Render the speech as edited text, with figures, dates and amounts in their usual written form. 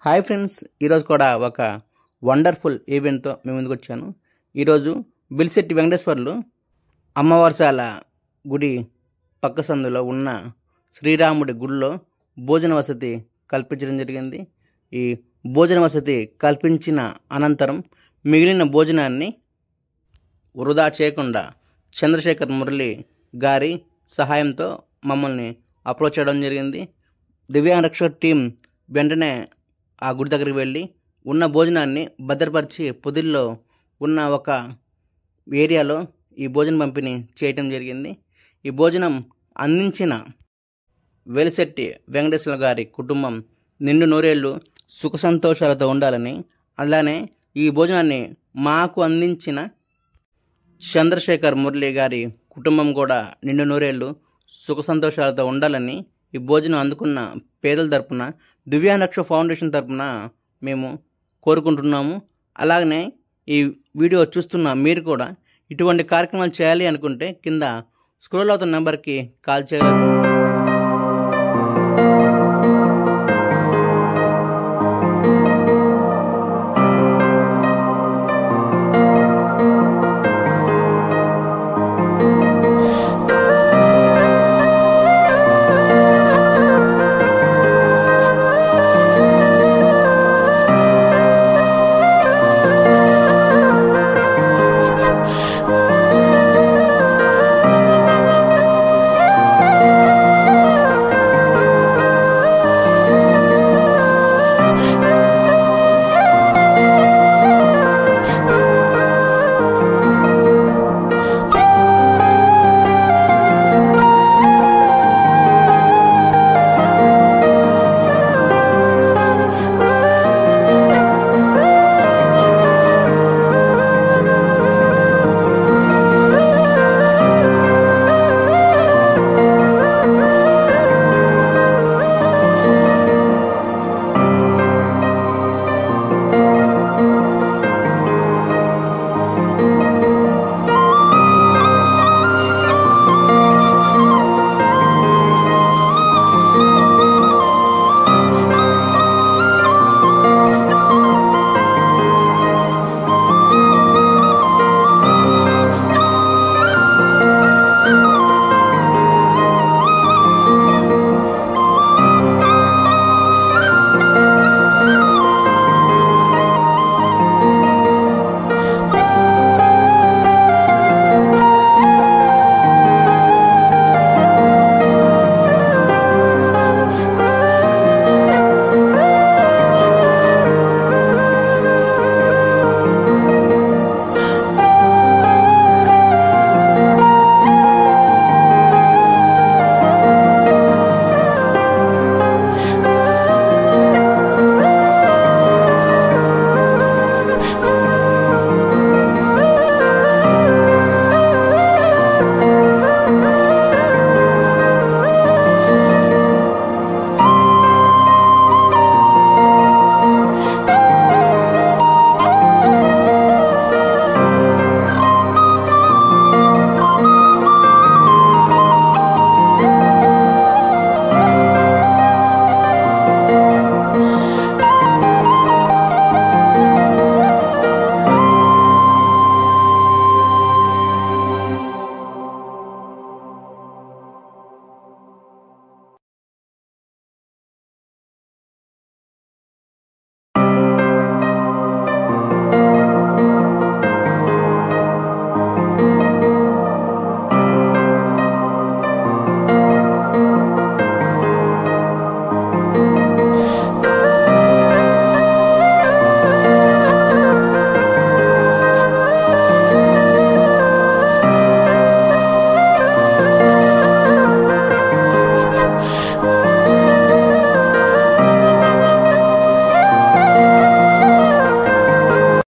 Hi friends, ఈరోజు కూడా ఒక వండర్ఫుల్ ఈవెంట్తో మేము ముందుకు వచ్చాను. ఈరోజు బిల్శెట్టి వెంకటేశ్వర్లు అమ్మవారిశాల గుడి పక్క సందులో ఉన్న శ్రీరాముడి గుడిలో భోజన వసతి కల్పించడం జరిగింది. ఈ భోజన వసతి కల్పించిన అనంతరం మిగిలిన భోజనాన్ని వృధా చేయకుండా చంద్రశేఖర్ మురళి గారి సహాయంతో మమ్మల్ని అప్రోచ్ చేయడం జరిగింది. దివ్యాంగ రక్షక టీం వెంటనే ఆ గుడి దగ్గరికి వెళ్ళి ఉన్న భోజనాన్ని భద్రపరిచి పొదిల్లో ఉన్న ఒక ఏరియాలో ఈ భోజనం పంపిణీ చేయటం జరిగింది. ఈ భోజనం అందించిన వెలిశెట్టి వెంకటేశ్వర గారి కుటుంబం నిండు నూరేళ్లు సుఖ సంతోషాలతో ఉండాలని, అలానే ఈ భోజనాన్ని మాకు అందించిన చంద్రశేఖర్ మురళి గారి కుటుంబం కూడా నిండు నూరేళ్లు సుఖ సంతోషాలతో ఉండాలని ఈ భోజనం అందుకున్న పేదల తరపున దివ్యాంగ రక్ష ఫౌండేషన్ తరపున మేము కోరుకుంటున్నాము. అలాగనే ఈ వీడియో చూస్తున్న మీరు కూడా ఇటువంటి కార్యక్రమాలు చేయాలి అనుకుంటే కింద స్క్రోల్ అవుతున్న నెంబర్కి కాల్ చేయగలరు.